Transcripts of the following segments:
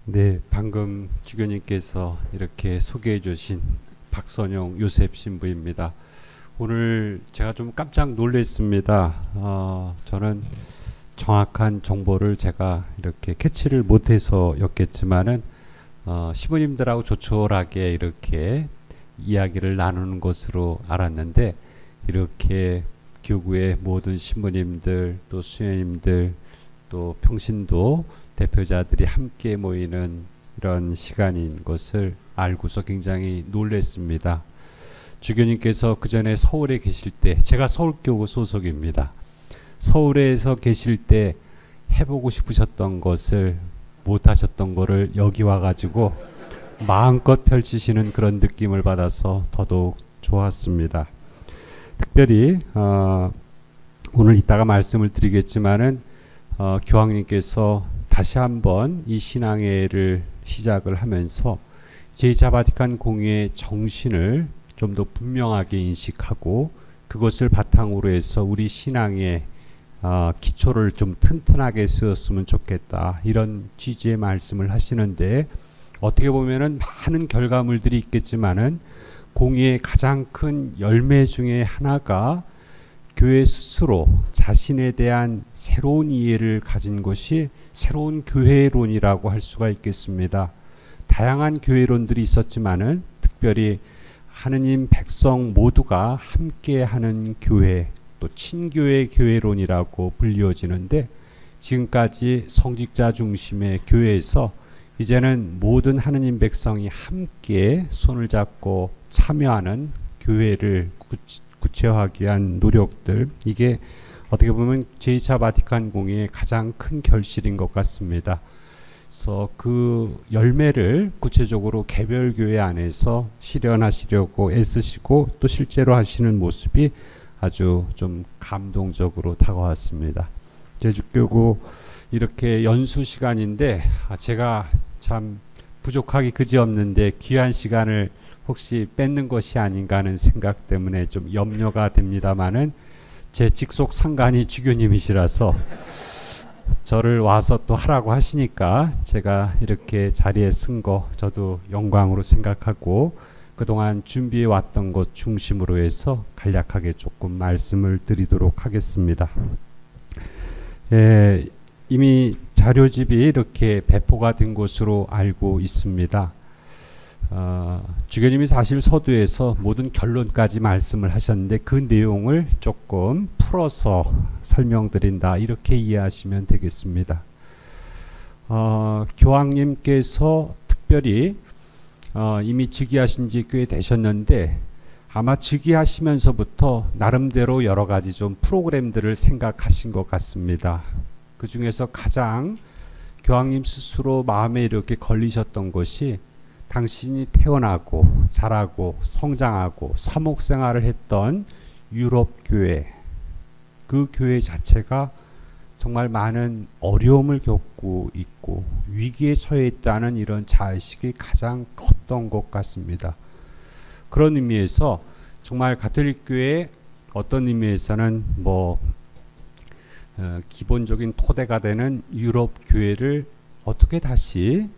네, 방금 주교님께서 이렇게 소개해 주신 박선용 요셉 신부입니다. 오늘 제가 좀 깜짝 놀랐습니다. 저는 정확한 정보를 제가 이렇게 캐치를 못해서였겠지만은 시부님들하고 조촐하게 이렇게 이야기를 나누는 것으로 알았는데, 이렇게 교구의 모든 신부님들 또 수녀님들 또 평신도 대표자들이 함께 모이는 이런 시간인 것을 알고서 굉장히 놀랐습니다. 주교님께서 그 전에 서울에 계실 때, 제가 서울교구 소속입니다. 서울에서 계실 때 해보고 싶으셨던 것을 못하셨던 것을 여기 와가지고 마음껏 펼치시는 그런 느낌을 받아서 더더욱 좋았습니다. 특별히 오늘 이따가 말씀을 드리겠지만은 교황님께서 다시 한번 이 신앙회를 시작을 하면서 제2차 바티칸 공의의 정신을 좀 더 분명하게 인식하고 그것을 바탕으로 해서 우리 신앙의 기초를 좀 튼튼하게 세웠으면 좋겠다, 이런 취지의 말씀을 하시는데, 어떻게 보면은 많은 결과물들이 있겠지만은 공의의 가장 큰 열매 중에 하나가 교회 스스로 자신에 대한 새로운 이해를 가진 것이 새로운 교회론이라고 할 수가 있겠습니다. 다양한 교회론들이 있었지만은 특별히 하느님 백성 모두가 함께하는 교회, 또 친교회 교회론이라고 불리워지는데, 지금까지 성직자 중심의 교회에서 이제는 모든 하느님 백성이 함께 손을 잡고 참여하는 교회를 구체화하기 위한 노력들, 이게 어떻게 보면 제2차 바티칸 공의의 가장 큰 결실인 것 같습니다. 그래서 그 열매를 구체적으로 개별 교회 안에서 실현하시려고 애쓰시고 또 실제로 하시는 모습이 아주 좀 감동적으로 다가왔습니다. 제주교구 이렇게 연수 시간인데 제가 참 부족하기 그지없는데 귀한 시간을 혹시 뺏는 것이 아닌가 하는 생각 때문에 좀 염려가 됩니다마는, 제 직속 상관이 주교님이시라서 저를 와서 또 하라고 하시니까 제가 이렇게 자리에 쓴 거 저도 영광으로 생각하고, 그동안 준비해 왔던 것 중심으로 해서 간략하게 조금 말씀을 드리도록 하겠습니다. 이미 자료집이 이렇게 배포가 된 것으로 알고 있습니다. 주교님이 사실 서두에서 모든 결론까지 말씀을 하셨는데 그 내용을 조금 풀어서 설명드린다, 이렇게 이해하시면 되겠습니다. 교황님께서 특별히 이미 즉위하신 지 꽤 되셨는데, 아마 즉위하시면서부터 나름대로 여러 가지 좀 프로그램들을 생각하신 것 같습니다. 그 중에서 가장 교황님 스스로 마음에 이렇게 걸리셨던 것이, 당신이 태어나고 자라고 성장하고 사목생활을 했던 유럽 교회, 그 교회 자체가 정말 많은 어려움을 겪고 있고 위기에 처해 있다는 이런 자의식이 가장 컸던 것 같습니다. 그런 의미에서 정말 가톨릭 교회의 어떤 의미에서는 기본적인 토대가 되는 유럽 교회를 어떻게 다시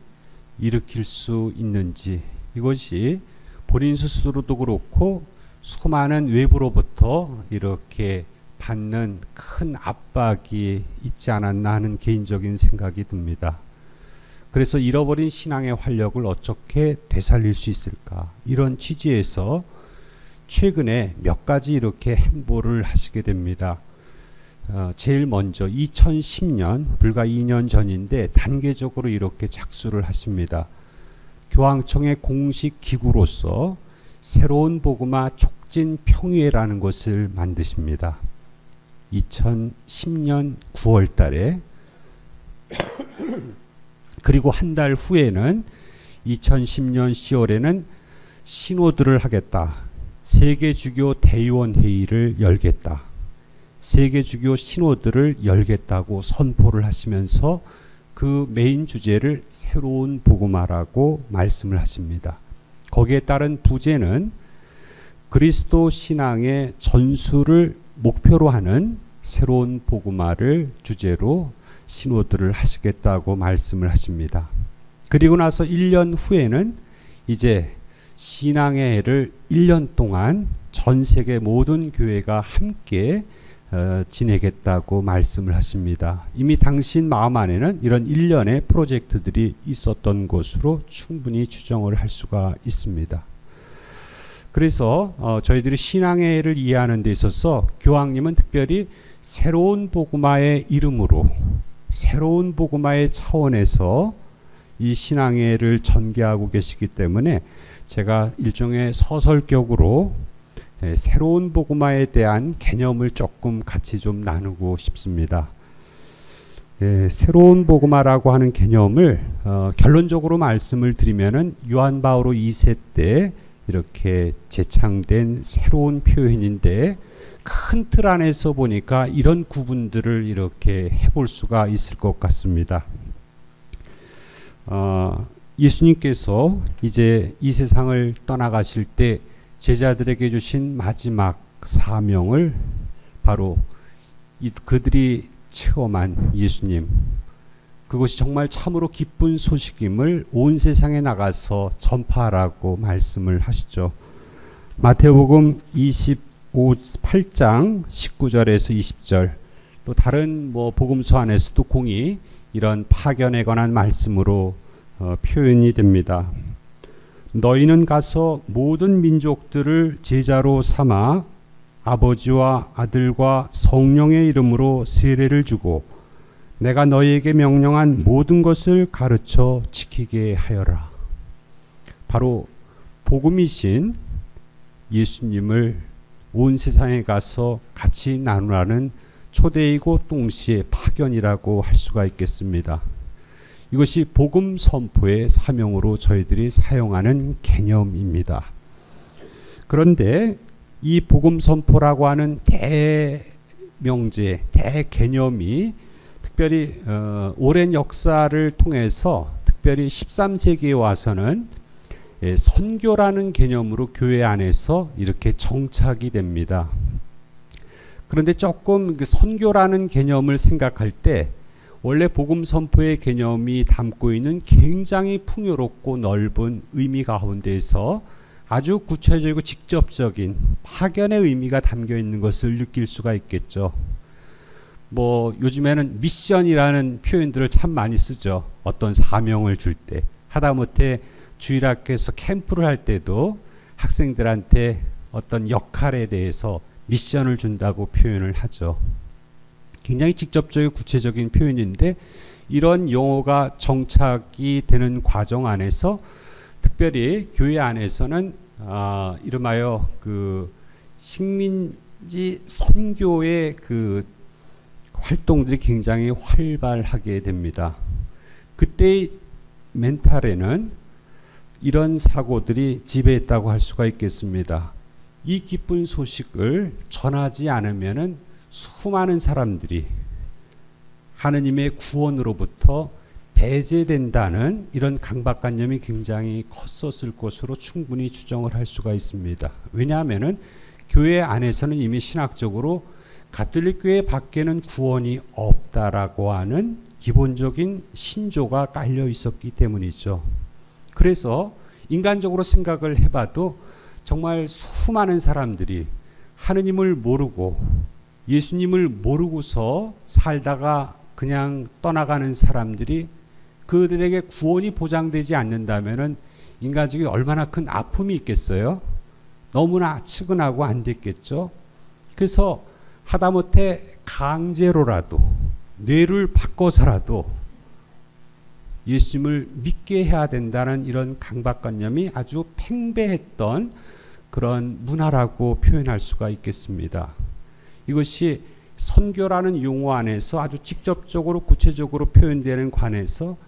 일으킬 수 있는지, 이것이 본인 스스로도 그렇고 수많은 외부로부터 이렇게 받는 큰 압박이 있지 않았나 하는 개인적인 생각이 듭니다. 그래서 잃어버린 신앙의 활력을 어떻게 되살릴 수 있을까, 이런 취지에서 최근에 몇 가지 이렇게 행보를 하시게 됩니다. 제일 먼저 2010년, 불과 2년 전인데 단계적으로 이렇게 착수를 하십니다. 교황청의 공식 기구로서 새로운 복음화 촉진 평의회라는 것을 만드십니다. 2010년 9월 달에 그리고 한 달 후에는 2010년 10월에는 신호들을 하겠다, 세계주교 대의원 회의를 열겠다, 세계주교 신호들을 열겠다고 선포를 하시면서 그 메인 주제를 새로운 복음화라고 말씀을 하십니다. 거기에 따른 부제는 그리스도 신앙의 전수를 목표로 하는 새로운 복음화를 주제로 신호들을 하시겠다고 말씀을 하십니다. 그리고 나서 1년 후에는 이제 신앙의 해를 1년 동안 전 세계 모든 교회가 함께 지내겠다고 말씀을 하십니다. 이미 당신 마음 안에는 이런 1년의 프로젝트들이 있었던 것으로 충분히 추정을 할 수가 있습니다. 그래서 저희들이 신앙의 해를 이해하는 데 있어서 교황님은 특별히 새로운 복음화의 이름으로, 새로운 복음화의 차원에서 이 신앙의 해를 전개하고 계시기 때문에 제가 일종의 서설격으로 새로운 복음화에 대한 개념을 조금 같이 좀 나누고 싶습니다. 새로운 복음화라고 하는 개념을 결론적으로 말씀을 드리면은 요한 바오로 2세 때 이렇게 제창된 새로운 표현인데, 큰 틀 안에서 보니까 이런 구분들을 이렇게 해볼 수가 있을 것 같습니다. 예수님께서 이제 이 세상을 떠나가실 때 제자들에게 주신 마지막 사명을 바로 그들이 체험한 예수님, 그것이 정말 참으로 기쁜 소식임을 온 세상에 나가서 전파하라고 말씀을 하시죠. 마태복음 28장 19절에서 20절, 또 다른 복음서 안에서도 공히 이런 파견에 관한 말씀으로 표현이 됩니다. 너희는 가서 모든 민족들을 제자로 삼아 아버지와 아들과 성령의 이름으로 세례를 주고 내가 너희에게 명령한 모든 것을 가르쳐 지키게 하여라. 바로 복음이신 예수님을 온 세상에 가서 같이 나누라는 초대이고 동시에 파견이라고 할 수가 있겠습니다. 이것이 복음 선포의 사명으로 저희들이 사용하는 개념입니다. 그런데 이 복음 선포라고 하는 대명제, 대개념이 특별히 오랜 역사를 통해서 특별히 13세기에 와서는 선교라는 개념으로 교회 안에서 이렇게 정착이 됩니다. 그런데 조금 그 선교라는 개념을 생각할 때 원래 복음 선포의 개념이 담고 있는 굉장히 풍요롭고 넓은 의미 가운데에서 아주 구체적이고 직접적인 파견의 의미가 담겨 있는 것을 느낄 수가 있겠죠. 요즘에는 미션이라는 표현들을 참 많이 쓰죠. 어떤 사명을 줄 때, 하다못해 주일학교에서 캠프를 할 때도 학생들한테 어떤 역할에 대해서 미션을 준다고 표현을 하죠. 굉장히 직접적이고 구체적인 표현인데, 이런 용어가 정착이 되는 과정 안에서 특별히 교회 안에서는 이름하여 그 식민지 선교의 그 활동들이 굉장히 활발하게 됩니다. 그때의 멘탈에는 이런 사고들이 지배했다고 할 수가 있겠습니다. 이 기쁜 소식을 전하지 않으면은 수많은 사람들이 하느님의 구원으로부터 배제된다는 이런 강박관념이 굉장히 컸었을 것으로 충분히 추정을 할 수가 있습니다. 왜냐하면은 교회 안에서는 이미 신학적으로 가톨릭 교회 밖에는 구원이 없다라고 하는 기본적인 신조가 깔려 있었기 때문이죠. 그래서 인간적으로 생각을 해봐도 정말 수많은 사람들이 하느님을 모르고 예수님을 모르고서 살다가 그냥 떠나가는 사람들이 그들에게 구원이 보장되지 않는다면은 인간적인 얼마나 큰 아픔이 있겠어요? 너무나 측은하고 안 됐겠죠. 그래서 하다못해 강제로라도 뇌를 바꿔서라도 예수님을 믿게 해야 된다는 이런 강박관념이 아주 팽배했던 그런 문화라고 표현할 수가 있겠습니다. 이것이 선교라는 용어 안에서 아주 직접적으로 구체적으로 표현되는 관해서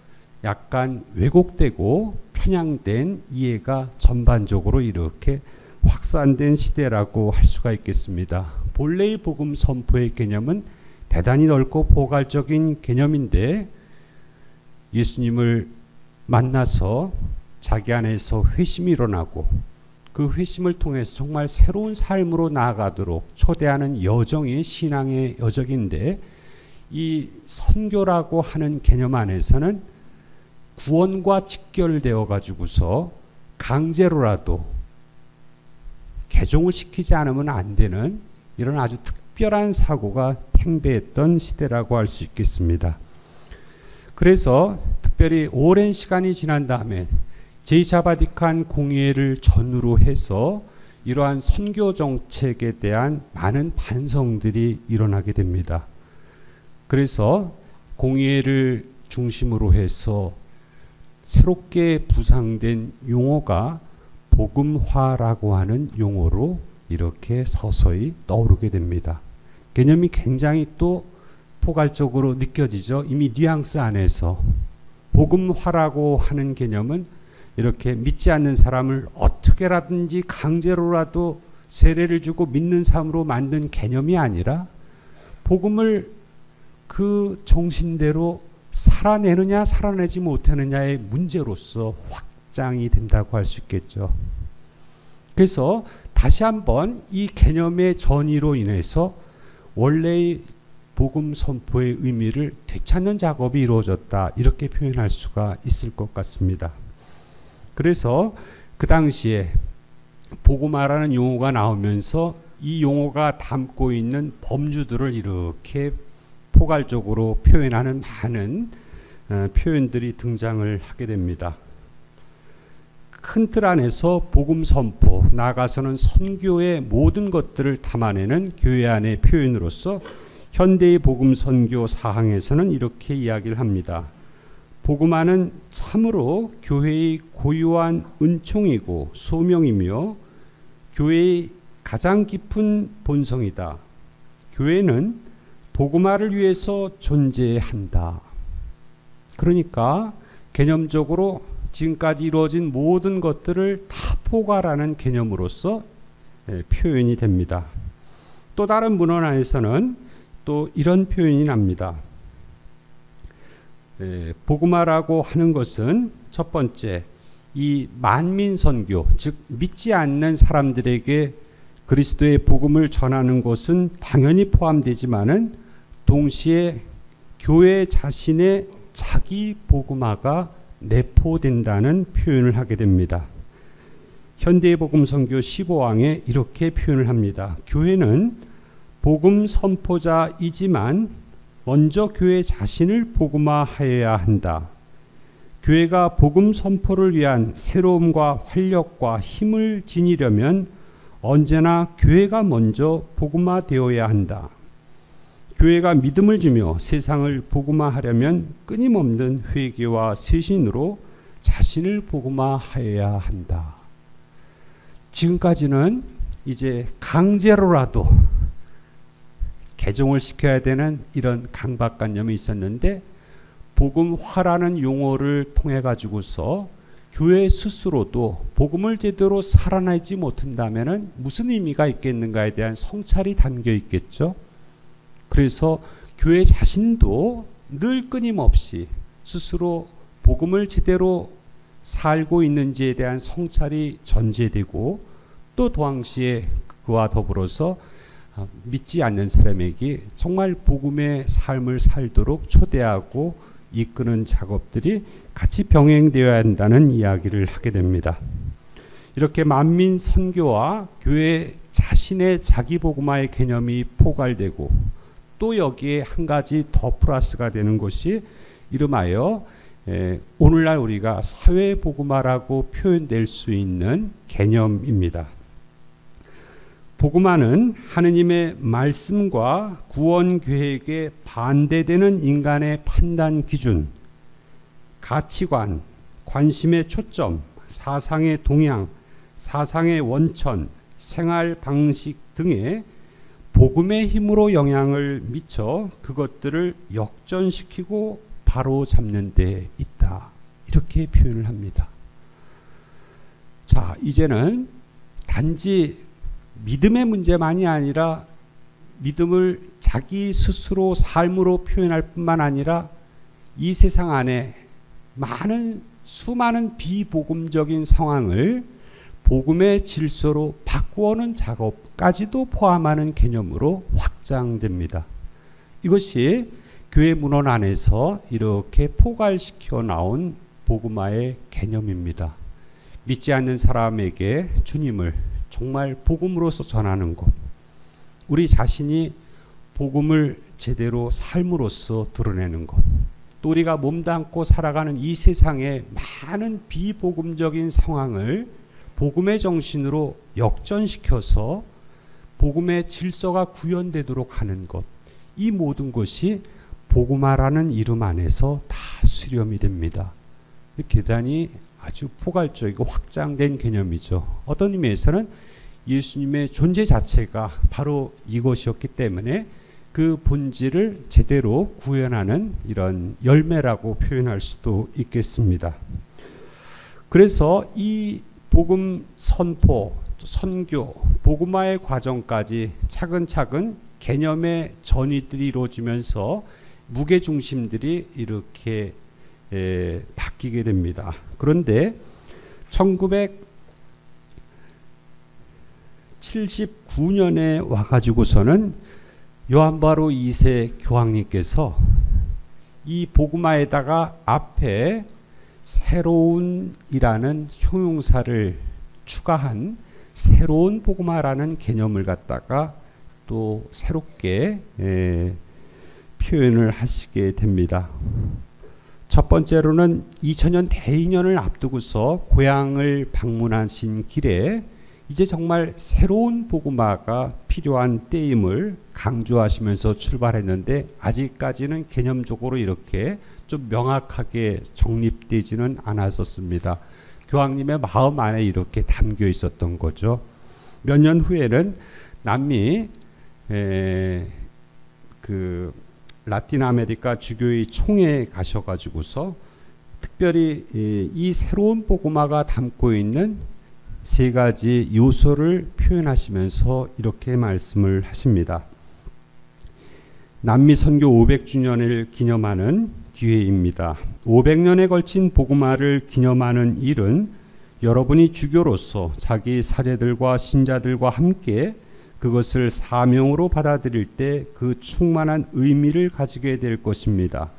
약간 왜곡되고 편향된 이해가 전반적으로 이렇게 확산된 시대라고 할 수가 있겠습니다. 본래의 복음 선포의 개념은 대단히 넓고 포괄적인 개념인데, 예수님을 만나서 자기 안에서 회심이 일어나고 그 회심을 통해서 정말 새로운 삶으로 나아가도록 초대하는 여정이 신앙의 여정인데, 이 선교라고 하는 개념 안에서는 구원과 직결되어 가지고서 강제로라도 개종을 시키지 않으면 안 되는 이런 아주 특별한 사고가 팽배했던 시대라고 할 수 있겠습니다. 그래서 특별히 오랜 시간이 지난 다음에 제2차 바티칸 공의회를 전후로 해서 이러한 선교 정책에 대한 많은 반성들이 일어나게 됩니다. 그래서 공의회를 중심으로 해서 새롭게 부상된 용어가 복음화라고 하는 용어로 이렇게 서서히 떠오르게 됩니다. 개념이 굉장히 또 포괄적으로 느껴지죠. 이미 뉘앙스 안에서 복음화라고 하는 개념은 이렇게 믿지 않는 사람을 어떻게라든지 강제로라도 세례를 주고 믿는 삶으로 만든 개념이 아니라 복음을 그 정신대로 살아내느냐 살아내지 못하느냐의 문제로서 확장이 된다고 할 수 있겠죠. 그래서 다시 한번 이 개념의 전이로 인해서 원래의 복음 선포의 의미를 되찾는 작업이 이루어졌다, 이렇게 표현할 수가 있을 것 같습니다. 그래서 그 당시에 복음화라는 용어가 나오면서 이 용어가 담고 있는 범주들을 이렇게 포괄적으로 표현하는 많은 표현들이 등장을 하게 됩니다. 큰 틀 안에서 복음 선포, 나아가서는 선교의 모든 것들을 담아내는 교회 안의 표현으로서 현대의 복음 선교 사항에서는 이렇게 이야기를 합니다. 복음화는 참으로 교회의 고유한 은총이고 소명이며 교회의 가장 깊은 본성이다. 교회는 복음화를 위해서 존재한다. 그러니까 개념적으로 지금까지 이루어진 모든 것들을 다 포괄하는 개념으로서 표현이 됩니다. 또 다른 문헌 안에서는 또 이런 표현이 납니다. 복음화라고 하는 것은 첫 번째, 이 만민 선교, 즉 믿지 않는 사람들에게 그리스도의 복음을 전하는 것은 당연히 포함되지만은 동시에 교회 자신의 자기 복음화가 내포된다는 표현을 하게 됩니다. 현대의 복음 선교 15항에 이렇게 표현을 합니다. 교회는 복음 선포자이지만 먼저 교회 자신을 복음화하여야 한다. 교회가 복음 선포를 위한 새로움과 활력과 힘을 지니려면 언제나 교회가 먼저 복음화되어야 한다. 교회가 믿음을 주며 세상을 복음화하려면 끊임없는 회개와 쇄신으로 자신을 복음화하여야 한다. 지금까지는 이제 강제로라도 개종을 시켜야 되는 이런 강박관념이 있었는데 복음화라는 용어를 통해 가지고서 교회 스스로도 복음을 제대로 살아내지 못한다면은 무슨 의미가 있겠는가에 대한 성찰이 담겨 있겠죠. 그래서 교회 자신도 늘 끊임없이 스스로 복음을 제대로 살고 있는지에 대한 성찰이 전제되고 또 동시에 그와 더불어서 믿지 않는 사람에게 정말 복음의 삶을 살도록 초대하고 이끄는 작업들이 같이 병행되어야 한다는 이야기를 하게 됩니다. 이렇게 만민 선교와 교회 자신의 자기 복음화의 개념이 포괄되고 또 여기에 한 가지 더 플러스가 되는 것이 이름하여 오늘날 우리가 사회 복음화라고 표현될 수 있는 개념입니다. 복음화는 하느님의 말씀과 구원 계획에 반대되는 인간의 판단 기준, 가치관, 관심의 초점, 사상의 동향, 사상의 원천, 생활 방식 등에 복음의 힘으로 영향을 미쳐 그것들을 역전시키고 바로 잡는 데 있다. 이렇게 표현을 합니다. 자, 이제는 단지 믿음의 문제만이 아니라 믿음을 자기 스스로 삶으로 표현할 뿐만 아니라 이 세상 안에 수많은 비복음적인 상황을 복음의 질서로 바꾸어는 작업까지도 포함하는 개념으로 확장됩니다. 이것이 교회 문헌 안에서 이렇게 포괄시켜 나온 복음화의 개념입니다. 믿지 않는 사람에게 주님을 정말 복음으로서 전하는 것, 우리 자신이 복음을 제대로 삶으로써 드러내는 것, 또 우리가 몸담고 살아가는 이 세상의 많은 비복음적인 상황을 복음의 정신으로 역전시켜서 복음의 질서가 구현되도록 하는 것, 이 모든 것이 복음화라는 이름 안에서 다 수렴이 됩니다. 대단히 아주 포괄적이고 확장된 개념이죠. 어떤 의미에서는 예수님의 존재 자체가 바로 이것이었기 때문에 그 본질을 제대로 구현하는 이런 열매라고 표현할 수도 있겠습니다. 그래서 이 복음 선포, 선교, 복음화의 과정까지 차근차근 개념의 전이들이 이루어지면서 무게중심들이 이렇게 바뀌게 됩니다. 그런데 1979년에 와가지고서는 요한 바로 2세 교황님께서 이 복음화에다가 앞에 새로운이라는 형용사를 추가한 새로운 복음화라는 개념을 갖다가 또 새롭게 표현을 하시게 됩니다. 첫 번째로는 2000년 대인년을 앞두고서 고향을 방문하신 길에 이제 정말 새로운 복음화가 필요한 때임을 강조하시면서 출발했는데 아직까지는 개념적으로 이렇게 좀 명확하게 정립되지는 않았었습니다. 교황님의 마음 안에 이렇게 담겨 있었던 거죠. 몇 년 후에는 남미 그 라틴 아메리카 주교의 총회에 가셔가지고서 특별히 이 새로운 복음화가 담고 있는 세 가지 요소를 표현하시면서 이렇게 말씀을 하십니다. 남미 선교 500주년을 기념하는 기회입니다. 500년에 걸친 복음화를 기념하는 일은 여러분이 주교로서 자기 사제들과 신자들과 함께 그것을 사명으로 받아들일 때 그 충만한 의미를 가지게 될 것입니다.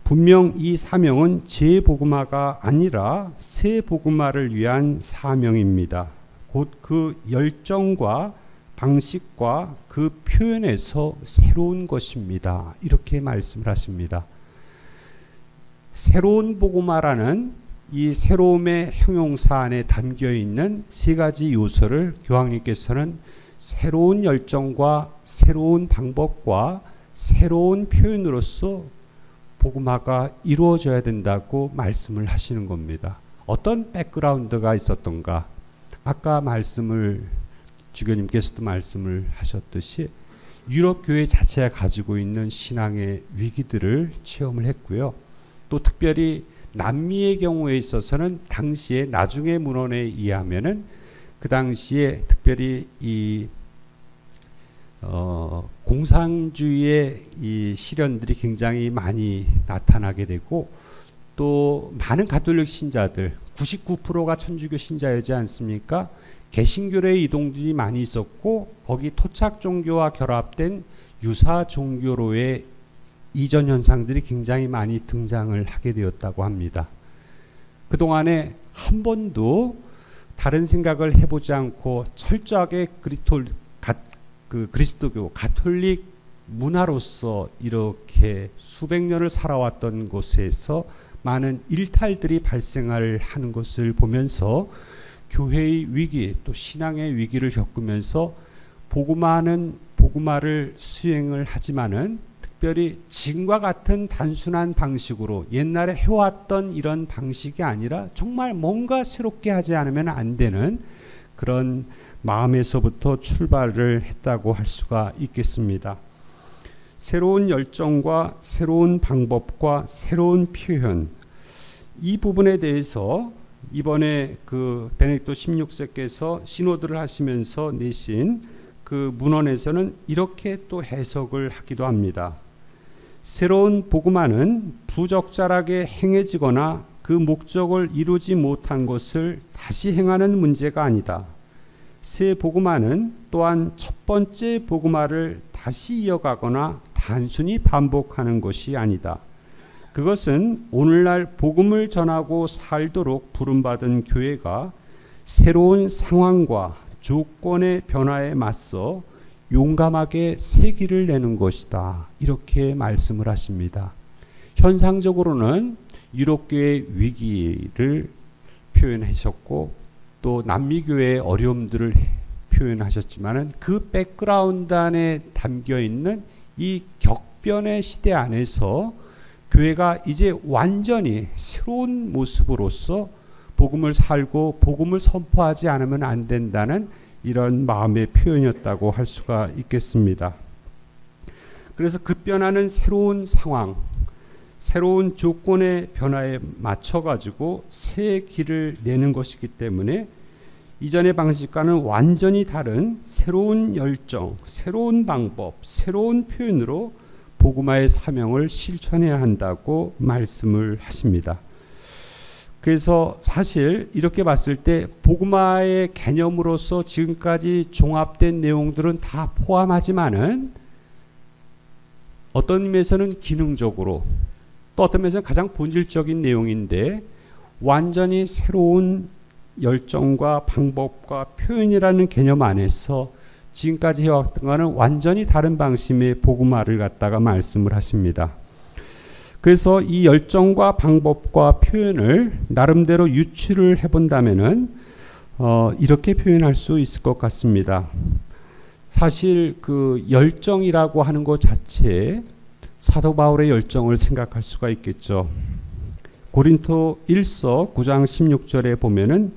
분명 이 사명은 재복음화가 아니라 새 복음화를 위한 사명입니다. 곧 그 열정과 방식과 그 표현에서 새로운 것입니다. 이렇게 말씀을 하십니다. 새로운 복음화라는 이 새로움의 형용사 안에 담겨 있는 세 가지 요소를 교황님께서는 새로운 열정과 새로운 방법과 새로운 표현으로서 복음화가 이루어져야 된다고 말씀을 하시는 겁니다. 어떤 백그라운드가 있었던가? 아까 주교님께서도 말씀을 하셨듯이 유럽 교회 자체가 가지고 있는 신앙의 위기들을 체험을 했고요. 또 특별히 남미의 경우에 있어서는 당시에 나중에 문헌에 의하면은 그 당시에 특별히 이 공산주의의 이 시련들이 굉장히 많이 나타나게 되고 또 많은 가톨릭 신자들 99%가 천주교 신자이지 않습니까? 개신교의 이동들이 많이 있었고 거기 토착 종교와 결합된 유사 종교로의 이전 현상들이 굉장히 많이 등장을 하게 되었다고 합니다. 그동안에 한 번도 다른 생각을 해보지 않고 철저하게 그리스도교 가톨릭 문화로서 이렇게 수백 년을 살아왔던 곳에서 많은 일탈들이 발생을 하는 것을 보면서 교회의 위기 또 신앙의 위기를 겪으면서 복음화를 수행을 하지만은 특별히 지금과 같은 단순한 방식으로 옛날에 해왔던 이런 방식이 아니라 정말 뭔가 새롭게 하지 않으면 안 되는 그런 마음에서부터 출발을 했다고 할 수가 있겠습니다. 새로운 열정과 새로운 방법과 새로운 표현, 이 부분에 대해서 이번에 그 베네딕토 16세께서 시노드를 하시면서 내신 그 문헌에서는 이렇게 또 해석을 하기도 합니다. 새로운 복음화는 부적절하게 행해지거나 그 목적을 이루지 못한 것을 다시 행하는 문제가 아니다. 새 복음화는 또한 첫 번째 복음화를 다시 이어가거나 단순히 반복하는 것이 아니다. 그것은 오늘날 복음을 전하고 살도록 부름받은 교회가 새로운 상황과 조건의 변화에 맞서 용감하게 새 길을 내는 것이다. 이렇게 말씀을 하십니다. 현상적으로는 유럽교회의 위기를 표현하셨고 또 남미교회의 어려움들을 표현하셨지만 그 백그라운드 안에 담겨있는 이 격변의 시대 안에서 교회가 이제 완전히 새로운 모습으로서 복음을 살고 복음을 선포하지 않으면 안 된다는 이런 마음의 표현이었다고 할 수가 있겠습니다. 그래서 급변하는 새로운 상황, 새로운 조건의 변화에 맞춰가지고 새 길을 내는 것이기 때문에 이전의 방식과는 완전히 다른 새로운 열정, 새로운 방법, 새로운 표현으로 복음화의 사명을 실천해야 한다고 말씀을 하십니다. 그래서 사실 이렇게 봤을 때 복음화의 개념으로서 지금까지 종합된 내용들은 다 포함하지만은 어떤 의미에서는 기능적으로 또 어떤 면에서는 가장 본질적인 내용인데 완전히 새로운 열정과 방법과 표현이라는 개념 안에서 지금까지 해왔던 것은 완전히 다른 방식의 복음화를 갖다가 말씀을 하십니다. 그래서 이 열정과 방법과 표현을 나름대로 유추를 해본다면은 이렇게 표현할 수 있을 것 같습니다. 사실 그 열정이라고 하는 것 자체에 사도 바울의 열정을 생각할 수가 있겠죠. 고린토 1서 9장 16절에 보면은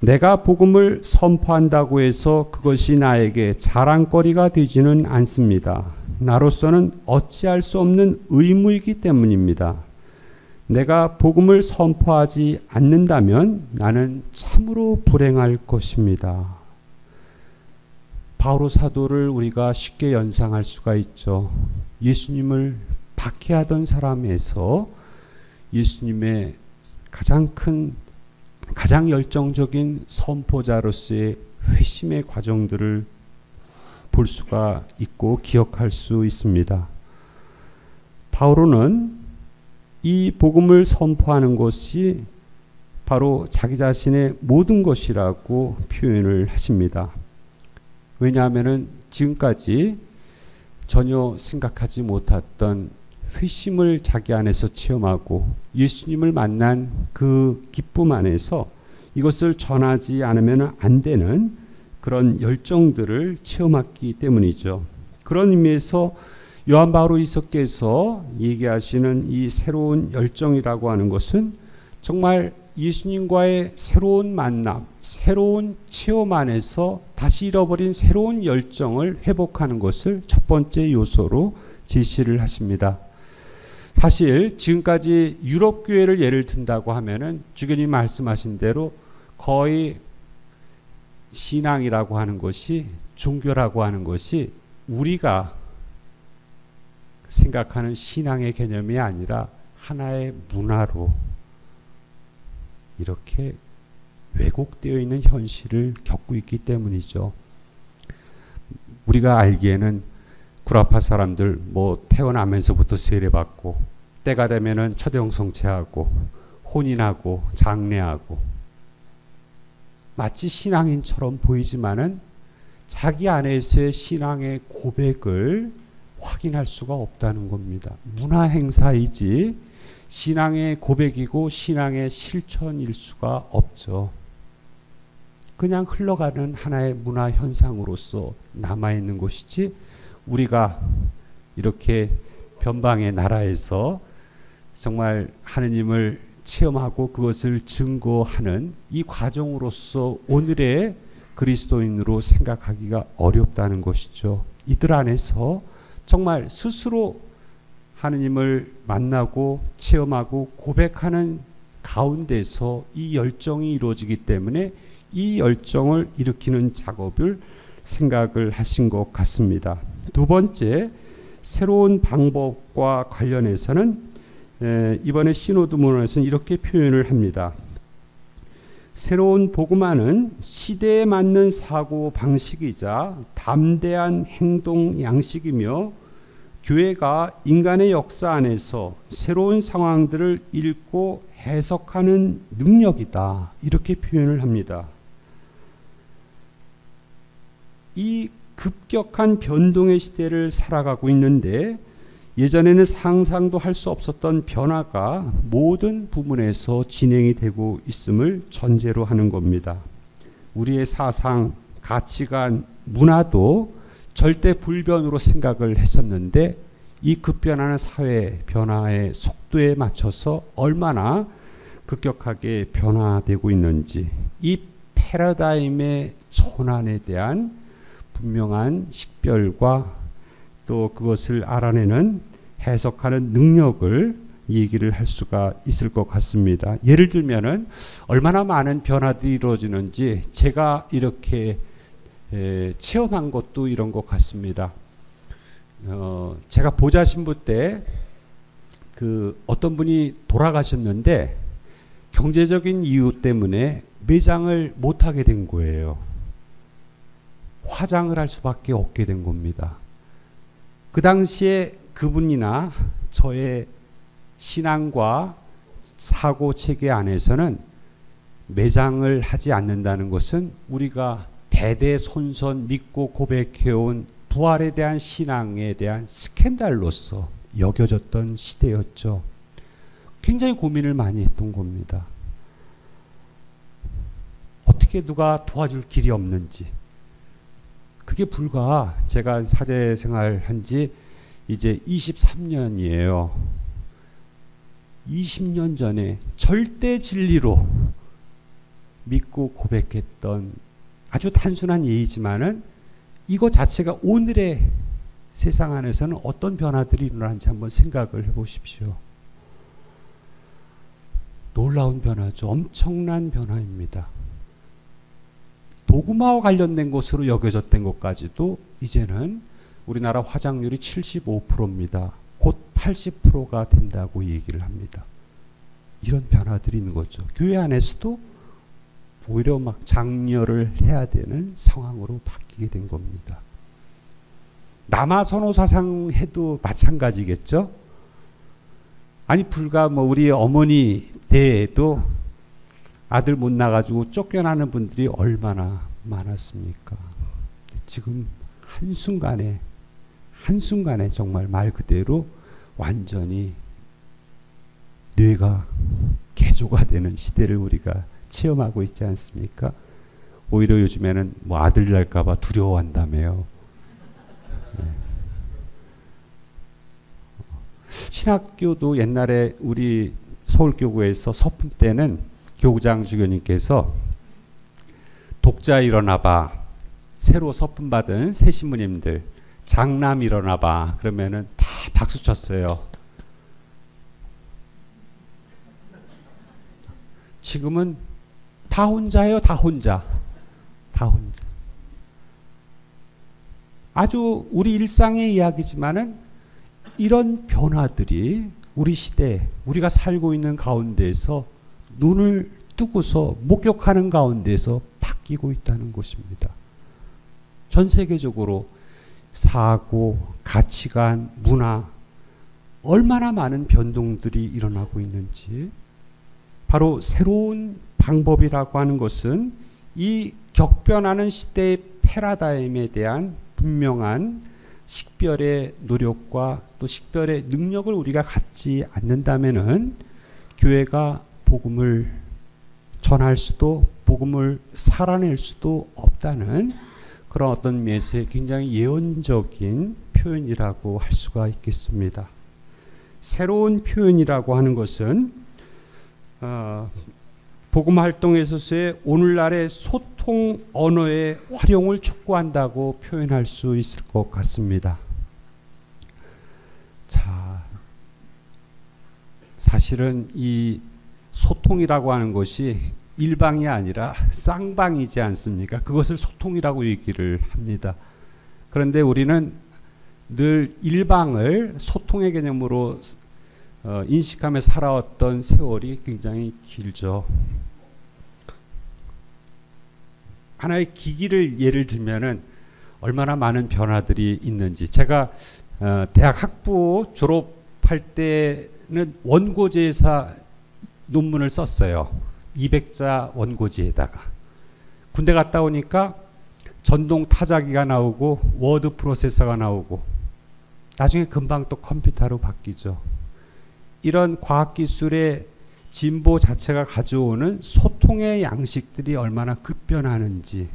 내가 복음을 선포한다고 해서 그것이 나에게 자랑거리가 되지는 않습니다. 나로서는 어찌할 수 없는 의무이기 때문입니다. 내가 복음을 선포하지 않는다면 나는 참으로 불행할 것입니다. 바오로 사도를 우리가 쉽게 연상할 수가 있죠. 예수님을 박해하던 사람에서 예수님의 가장 열정적인 선포자로서의 회심의 과정들을 볼 수가 있고 기억할 수 있습니다. 바오로는 이 복음을 선포하는 것이 바로 자기 자신의 모든 것이라고 표현을 하십니다. 왜냐하면 지금까지 전혀 생각하지 못했던 회심을 자기 안에서 체험하고 예수님을 만난 그 기쁨 안에서 이것을 전하지 않으면 안 되는 그런 열정들을 체험했기 때문이죠. 그런 의미에서 요한 바오로 이서께서 얘기하시는 이 새로운 열정이라고 하는 것은 정말 예수님과의 새로운 만남, 새로운 체험 안에서 다시 잃어버린 새로운 열정을 회복하는 것을 첫 번째 요소로 제시를 하십니다. 사실 지금까지 유럽 교회를 예를 든다고 하면은 주교님 말씀하신 대로 거의 신앙이라고 하는 것이 종교라고 하는 것이 우리가 생각하는 신앙의 개념이 아니라 하나의 문화로 이렇게 왜곡되어 있는 현실을 겪고 있기 때문이죠. 우리가 알기에는 구라파 사람들 태어나면서부터 세례받고 때가 되면은 초대형성체하고 혼인하고 장례하고 마치 신앙인처럼 보이지만은 자기 안에서의 신앙의 고백을 확인할 수가 없다는 겁니다. 문화 행사이지 신앙의 고백이고 신앙의 실천일 수가 없죠. 그냥 흘러가는 하나의 문화 현상으로서 남아있는 것이지 우리가 이렇게 변방의 나라에서 정말 하느님을 체험하고 그것을 증거하는 이 과정으로서 오늘의 그리스도인으로 생각하기가 어렵다는 것이죠. 이들 안에서 정말 스스로 하느님을 만나고 체험하고 고백하는 가운데서 이 열정이 이루어지기 때문에 이 열정을 일으키는 작업을 생각을 하신 것 같습니다. 두 번째, 새로운 방법과 관련해서는 이번에 시노드 문헌에서는 이렇게 표현을 합니다. 새로운 복음화는 시대에 맞는 사고 방식이자 담대한 행동 양식이며 교회가 인간의 역사 안에서 새로운 상황들을 읽고 해석하는 능력이다. 이렇게 표현을 합니다. 이 급격한 변동의 시대를 살아가고 있는데 예전에는 상상도 할 수 없었던 변화가 모든 부문에서 진행이 되고 있음을 전제로 하는 겁니다. 우리의 사상, 가치관, 문화도 절대 불변으로 생각을 했었는데 이 급변하는 사회 변화의 속도에 맞춰서 얼마나 급격하게 변화되고 있는지, 이 패러다임의 전환에 대한 분명한 식별과 또 그것을 알아내는 해석하는 능력을 얘기를 할 수가 있을 것 같습니다. 예를 들면은 얼마나 많은 변화들이 이루어지는지 제가 이렇게 체험한 것도 이런 것 같습니다. 제가 보좌 신부 때 어떤 분이 돌아가셨는데 경제적인 이유 때문에 매장을 못하게 된 거예요. 화장을 할 수밖에 없게 된 겁니다. 그 당시에 그분이나 저의 신앙과 사고 체계 안에서는 매장을 하지 않는다는 것은 우리가 대대손손 믿고 고백해온 부활에 대한 신앙에 대한 스캔들로서 여겨졌던 시대였죠. 굉장히 고민을 많이 했던 겁니다. 어떻게 누가 도와줄 길이 없는지. 그게 불과 제가 사제 생활한 지 이제 23년이에요. 20년 전에 절대 진리로 믿고 고백했던 아주 단순한 예의지만은 이거 자체가 오늘의 세상 안에서는 어떤 변화들이 일어나는지 한번 생각을 해보십시오. 놀라운 변화죠. 엄청난 변화입니다. 도구마와 관련된 것으로 여겨졌던 것까지도 이제는 우리나라 화장률이 75%입니다. 곧 80%가 된다고 얘기를 합니다. 이런 변화들이 있는 거죠. 교회 안에서도 오히려 막 장려를 해야 되는 상황으로 바뀌게 된 겁니다. 남아선호 사상 해도 마찬가지겠죠. 아니 불과 우리 어머니 때에도 아들 못 나가지고 쫓겨나는 분들이 얼마나 많았습니까? 지금 한순간에 정말 말 그대로 완전히 뇌가 개조가 되는 시대를 우리가 체험하고 있지 않습니까? 오히려 요즘에는 아들 날까봐 두려워한다며요. 네. 신학교도 옛날에 우리 서울교구에서 서품 때는 교구장 주교님께서 독자 일어나봐, 새로 서품 받은 새 신부님들 장남 일어나봐 그러면은 다 박수 쳤어요. 지금은 다 혼자예요. 다 혼자. 아주 우리 일상의 이야기지만은 이런 변화들이 우리 시대, 우리가 살고 있는 가운데에서 눈을 뜨고서 목격하는 가운데서 바뀌고 있다는 것입니다. 전 세계적으로 사고, 가치관, 문화 얼마나 많은 변동들이 일어나고 있는지, 바로 새로운 방법이라고 하는 것은 이 격변하는 시대의 패러다임에 대한 분명한 식별의 노력과 또 식별의 능력을 우리가 갖지 않는다면은 교회가 복음을 전할 수도 복음을 살아낼 수도 없다는 그런 어떤 면에서 굉장히 예언적인 표현이라고 할 수가 있겠습니다. 새로운 표현이라고 하는 것은 복음 활동에 있어서의 오늘날의 소통 언어의 활용을 촉구한다고 표현할 수 있을 것 같습니다. 자, 사실은 이 소통이라고 하는 것이 일방이 아니라 쌍방이지 않습니까? 그것을 소통이라고 얘기를 합니다. 그런데 우리는 늘 일방을 소통의 개념으로 인식하며 살아왔던 세월이 굉장히 길죠. 하나의 기기를 예를 들면은 얼마나 많은 변화들이 있는지, 제가 대학 학부 졸업할 때는 원고지에서 논문을 썼어요. 200자 원고지에다가. 군대 갔다 오니까 전동 타자기가 나오고 워드 프로세서가 나오고 나중에 금방 또 컴퓨터로 바뀌죠. 이런 과학기술의 진보 자체가 가져오는 소통의 양식들이 얼마나 급변하는지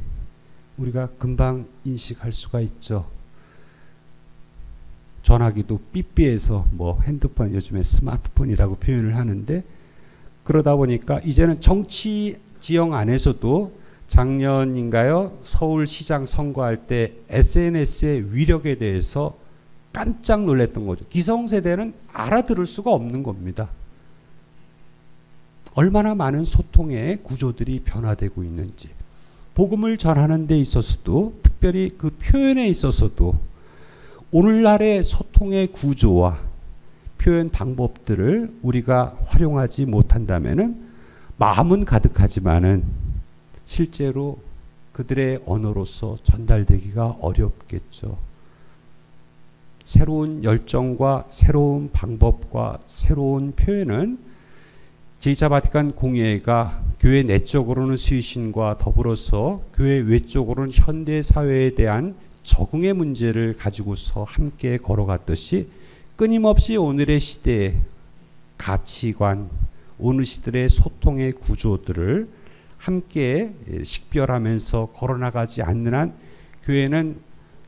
우리가 금방 인식할 수가 있죠. 전화기도 삐삐해서 뭐 핸드폰, 요즘에 스마트폰이라고 표현을 하는데, 그러다 보니까 이제는 정치 지형 안에서도 작년인가요? 서울시장 선거할 때 SNS의 위력에 대해서 깜짝 놀랐던 거죠. 기성세대는 알아들을 수가 없는 겁니다. 얼마나 많은 소통의 구조들이 변화되고 있는지. 복음을 전하는 데 있어서도, 특별히 그 표현에 있어서도 오늘날의 소통의 구조와 표현 방법들을 우리가 활용하지 못한다면은 마음은 가득하지만은 실제로 그들의 언어로서 전달되기가 어렵겠죠. 새로운 열정과 새로운 방법과 새로운 표현은 제2차 바티칸 공예가 교회 내적으로는 수의신과 더불어서 교회 외적으로는 현대 사회에 대한 적응의 문제를 가지고서 함께 걸어갔듯이 끊임없이 오늘의 시대의 가치관, 오늘 시대의 소통의 구조들을 함께 식별하면서 걸어나가지 않는 한 교회는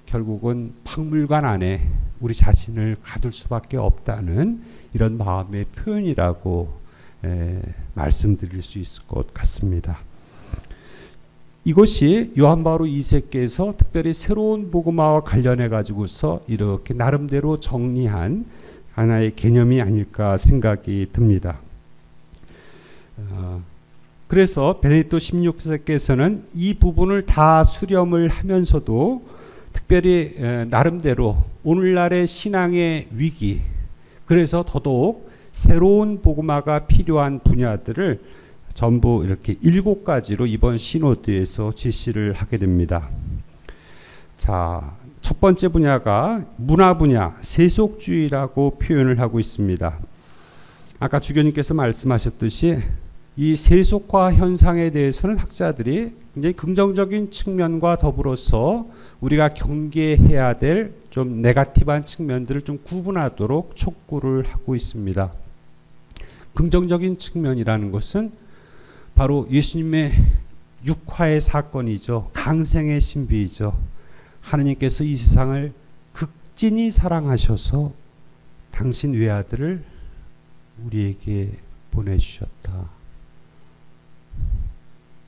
결국은 박물관 안에 우리 자신을 가둘 수밖에 없다는 이런 마음의 표현이라고 말씀드릴 수 있을 것 같습니다. 이것이 요한 바오로 2세께서 특별히 새로운 복음화와 관련해 가지고서 이렇게 나름대로 정리한 하나의 개념이 아닐까 생각이 듭니다. 그래서 베네딕토 16세께서는 이 부분을 다 수렴을 하면서도 특별히 나름대로 오늘날의 신앙의 위기, 그래서 더더욱 새로운 복음화가 필요한 분야들을 전부 이렇게 7가지로 이번 시노드에서 제시를 하게 됩니다. 자, 첫 번째 분야가 문화 분야, 세속주의라고 표현을 하고 있습니다. 아까 주교님께서 말씀하셨듯이 이 세속화 현상에 대해서는 학자들이 굉장히 긍정적인 측면과 더불어서 우리가 경계해야 될 좀 네거티브한 측면들을 좀 구분하도록 촉구를 하고 있습니다. 긍정적인 측면이라는 것은 바로 예수님의 육화의 사건이죠. 강생의 신비이죠. 하느님께서 이 세상을 극진히 사랑하셔서 당신 외아들을 우리에게 보내주셨다.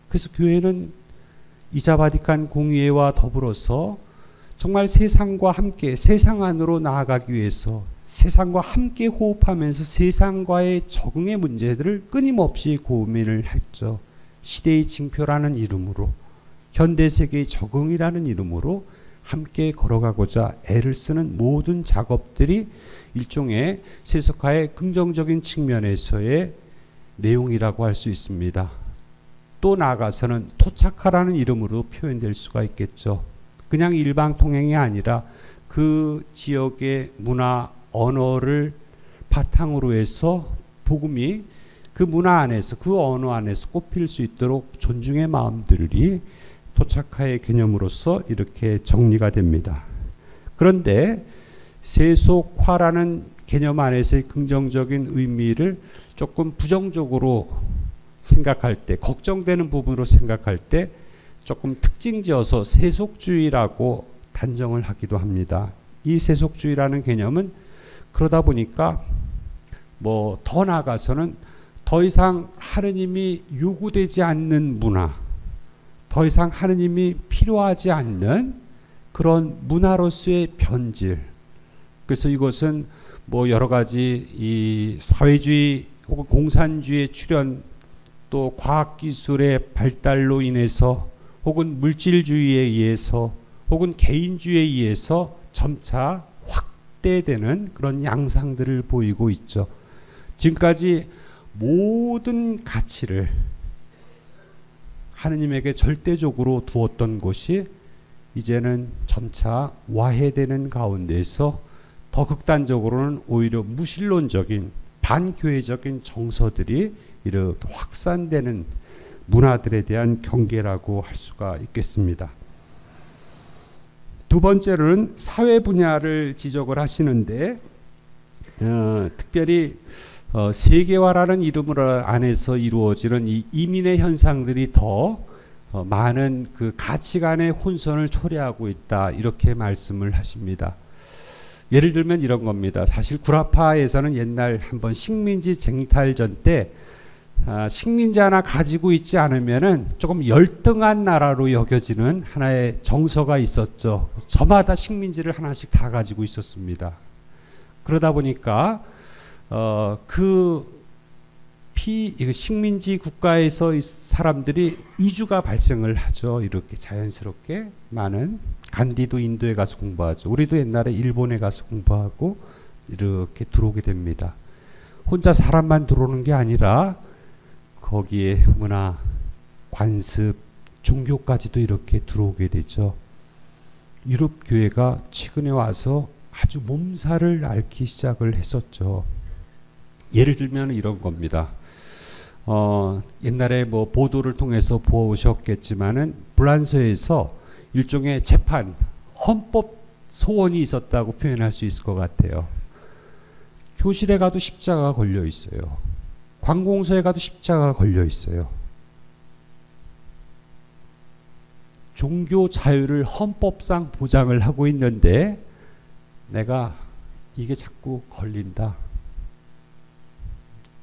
그래서 교회는 2차 바티칸 공의회와 더불어서 정말 세상과 함께 세상 안으로 나아가기 위해서 세상과 함께 호흡하면서 세상과의 적응의 문제들을 끊임없이 고민을 했죠. 시대의 징표라는 이름으로, 현대세계의 적응이라는 이름으로 함께 걸어가고자 애를 쓰는 모든 작업들이 일종의 세속화의 긍정적인 측면에서의 내용이라고 할 수 있습니다. 또 나아가서는 토착화라는 이름으로 표현될 수가 있겠죠. 그냥 일방 통행이 아니라 그 지역의 문화, 언어를 바탕으로 해서 복음이 그 문화 안에서, 그 언어 안에서 꼽힐 수 있도록 존중의 마음들이 토착화의 개념으로서 이렇게 정리가 됩니다. 그런데 세속화라는 개념 안에서의 긍정적인 의미를 조금 부정적으로 생각할 때, 걱정되는 부분으로 생각할 때 조금 특징지어서 세속주의라고 단정을 하기도 합니다. 이 세속주의라는 개념은 그러다 보니까 뭐 더 나아가서는 더 이상 하느님이 요구되지 않는 문화, 더 이상 하느님이 필요하지 않는 그런 문화로서의 변질. 그래서 이것은 뭐 여러 가지 이 사회주의 혹은 공산주의의 출현, 또 과학기술의 발달로 인해서 혹은 물질주의에 의해서 혹은 개인주의에 의해서 점차 확대되는 그런 양상들을 보이고 있죠. 지금까지 모든 가치를 하느님에게 절대적으로 두었던 것이 이제는 점차 와해되는 가운데서 더 극단적으로는 오히려 무신론적인 반교회적인 정서들이 이렇게 확산되는 문화들에 대한 경계라고 할 수가 있겠습니다. 두 번째로는 사회 분야를 지적을 하시는데 특별히 세계화라는 이름을 안에서 이루어지는 이 이민의 현상들이 더 많은 그 가치관의 혼선을 초래하고 있다, 이렇게 말씀을 하십니다. 예를 들면 이런 겁니다. 사실 구라파에서는 옛날 한번 식민지 쟁탈전 때 식민지 하나 가지고 있지 않으면은 조금 열등한 나라로 여겨지는 하나의 정서가 있었죠. 저마다 식민지를 하나씩 다 가지고 있었습니다. 그러다 보니까 식민지 국가에서 사람들이 이주가 발생을 하죠. 이렇게 자연스럽게 많은. 간디도 인도에 가서 공부하죠. 우리도 옛날에 일본에 가서 공부하고 이렇게 들어오게 됩니다. 혼자 사람만 들어오는 게 아니라 거기에 문화, 관습, 종교까지도 이렇게 들어오게 되죠. 유럽 교회가 최근에 와서 아주 몸살을 앓기 시작을 했었죠. 예를 들면 이런 겁니다. 옛날에 뭐 보도를 통해서 보셨겠지만은 불란서에서 일종의 재판, 헌법 소원이 있었다고 표현할 수 있을 것 같아요. 교실에 가도 십자가가 걸려 있어요. 관공서에 가도 십자가가 걸려 있어요. 종교 자유를 헌법상 보장을 하고 있는데 내가 이게 자꾸 걸린다.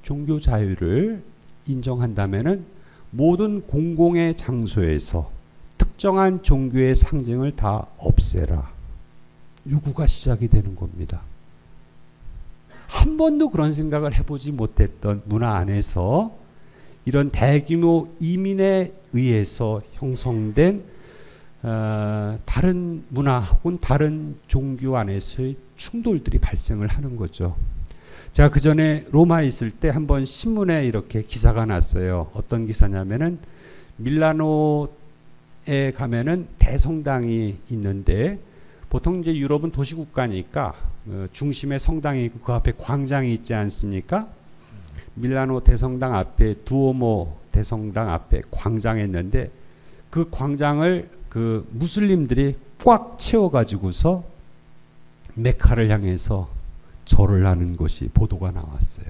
종교 자유를 인정한다면은 모든 공공의 장소에서 특정한 종교의 상징을 다 없애라. 요구가 시작이 되는 겁니다. 한 번도 그런 생각을 해보지 못했던 문화 안에서 이런 대규모 이민에 의해서 형성된 다른 문화 혹은 다른 종교 안에서의 충돌들이 발생을 하는 거죠. 제가 그 전에 로마에 있을 때 한번 신문에 이렇게 기사가 났어요. 어떤 기사냐면은 밀라노에 가면은 대성당이 있는데 보통 이제 유럽은 도시국가니까 중심에 성당이 있고 그 앞에 광장이 있지 않습니까? 밀라노 대성당 앞에 두오모 대성당 앞에 광장이 있는데 그 광장을 그 무슬림들이 꽉 채워가지고서 메카를 향해서 절을 하는 것이 보도가 나왔어요.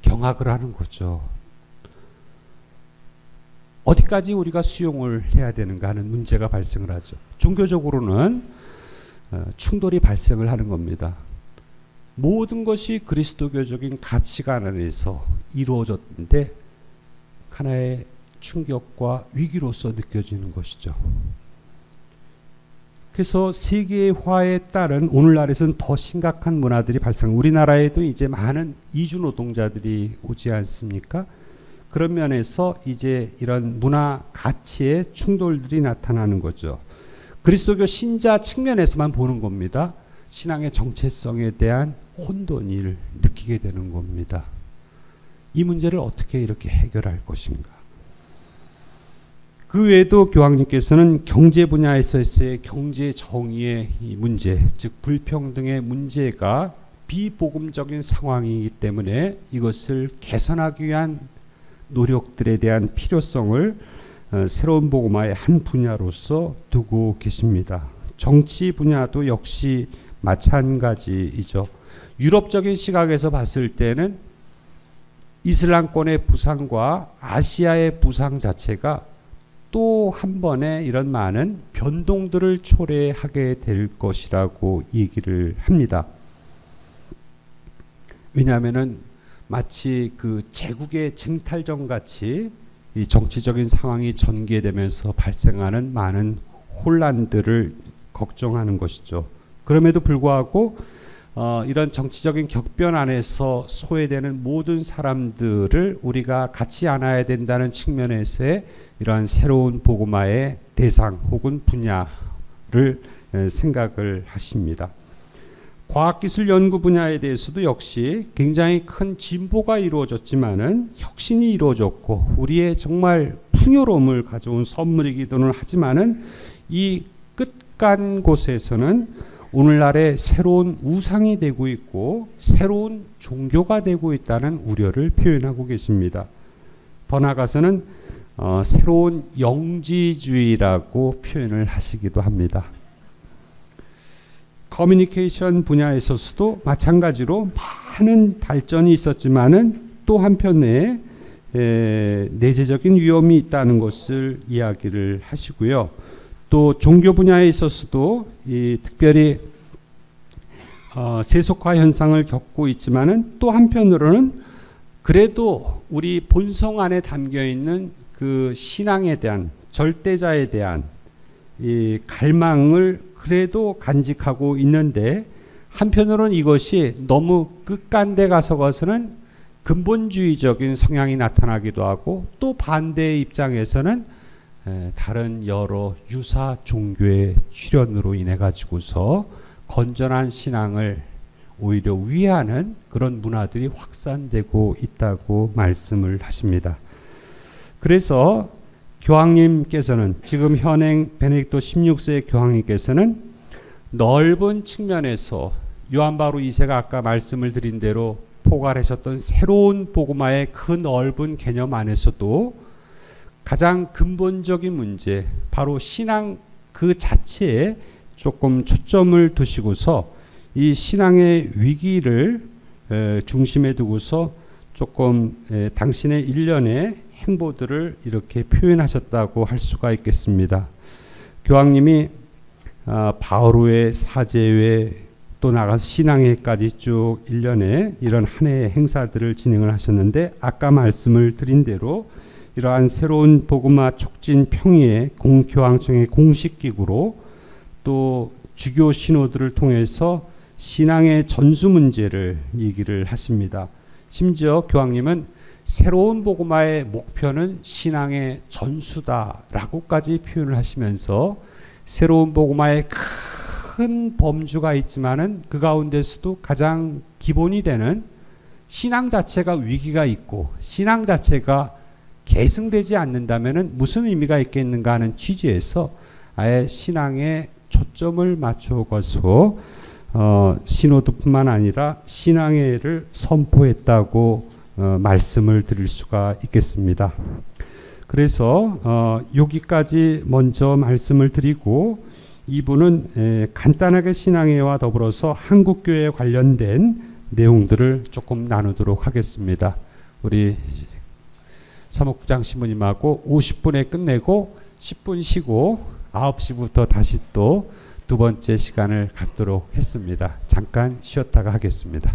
경악을 하는 거죠. 어디까지 우리가 수용을 해야 되는가 하는 문제가 발생을 하죠. 종교적으로는 충돌이 발생을 하는 겁니다. 모든 것이 그리스도교적인 가치관 안에서 이루어졌는데 하나의 충격과 위기로서 느껴지는 것이죠. 그래서 세계화에 따른 오늘날에서는 더 심각한 문화들이 발생. 우리나라에도 이제 많은 이주 노동자들이 오지 않습니까? 그런 면에서 이제 이런 문화 가치의 충돌들이 나타나는 거죠. 그리스도교 신자 측면에서만 보는 겁니다. 신앙의 정체성에 대한 혼돈을 느끼게 되는 겁니다. 이 문제를 어떻게 이렇게 해결할 것인가? 그 외에도 교황님께서는 경제 분야에서의 경제 정의의 이 문제, 즉 불평등의 문제가 비복음적인 상황이기 때문에 이것을 개선하기 위한 노력들에 대한 필요성을 새로운 복음화의 한 분야로서 두고 계십니다. 정치 분야도 역시 마찬가지이죠. 유럽적인 시각에서 봤을 때는 이슬람권의 부상과 아시아의 부상 자체가 또 한 번의 이런 많은 변동들을 초래하게 될 것이라고 얘기를 합니다. 왜냐하면은 마치 그 제국의 쟁탈전 같이 이 정치적인 상황이 전개되면서 발생하는 많은 혼란들을 걱정하는 것이죠. 그럼에도 불구하고 이런 정치적인 격변 안에서 소외되는 모든 사람들을 우리가 같이 안아야 된다는 측면에서의 이러한 새로운 복음화의 대상 혹은 분야를 생각을 하십니다. 과학기술 연구 분야에 대해서도 역시 굉장히 큰 진보가 이루어졌지만은 혁신이 이루어졌고 우리의 정말 풍요로움을 가져온 선물이기도는 하지만은 이 끝간 곳에서는 오늘날의 새로운 우상이 되고 있고 새로운 종교가 되고 있다는 우려를 표현하고 계십니다. 더 나아가서는 새로운 영지주의라고 표현을 하시기도 합니다. 커뮤니케이션 분야에 있어서도 마찬가지로 많은 발전이 있었지만은 또 한편에 내재적인 위험이 있다는 것을 이야기를 하시고요. 또 종교 분야에 있어서도 특별히 세속화 현상을 겪고 있지만은 또 한편으로는 그래도 우리 본성 안에 담겨 있는 그 신앙에 대한 절대자에 대한 이 갈망을 그래도 간직하고 있는데 한편으로는 이것이 너무 끝간데 가서는 근본주의적인 성향이 나타나기도 하고 또 반대의 입장에서는 다른 여러 유사 종교의 출현으로 인해 가지고서 건전한 신앙을 오히려 위하는 그런 문화들이 확산되고 있다고 말씀을 하십니다. 그래서 교황님께서는 지금 현행 베네딕토 16세 교황님께서는 넓은 측면에서 요한 바로 2세가 아까 말씀을 드린 대로 포괄하셨던 새로운 복음화의 그 넓은 개념 안에서도 가장 근본적인 문제, 바로 신앙 그 자체에 조금 초점을 두시고서 이 신앙의 위기를 중심에 두고서 조금 당신의 일련의 행보들을 이렇게 표현하셨다고 할 수가 있겠습니다. 교황님이 바오로의 사제회 또 나가서 신앙회까지 쭉 일련의 이런 한 해의 행사들을 진행을 하셨는데 아까 말씀을 드린 대로 이러한 새로운 복음화 촉진 평의회 교황청의 공식 기구로 또 주교 신호들을 통해서 신앙의 전수 문제를 얘기를 하십니다. 심지어 교황님은 새로운 복음화의 목표는 신앙의 전수다라고까지 표현을 하시면서 새로운 복음화의 큰 범주가 있지만은 그 가운데서도 가장 기본이 되는 신앙 자체가 위기가 있고 신앙 자체가 계승되지 않는다면은 무슨 의미가 있겠는가 하는 취지에서 아예 신앙에 초점을 맞추어서 신호도뿐만 아니라 신앙회를 선포했다고 말씀을 드릴 수가 있겠습니다. 그래서 여기까지 먼저 말씀을 드리고 이분은 간단하게 신앙회와 더불어서 한국교회에 관련된 내용들을 조금 나누도록 하겠습니다. 우리 사목부장 신부님하고 50분에 끝내고 10분 쉬고 9시부터 다시 또 두 번째 시간을 갖도록 했습니다. 잠깐 쉬었다가 하겠습니다.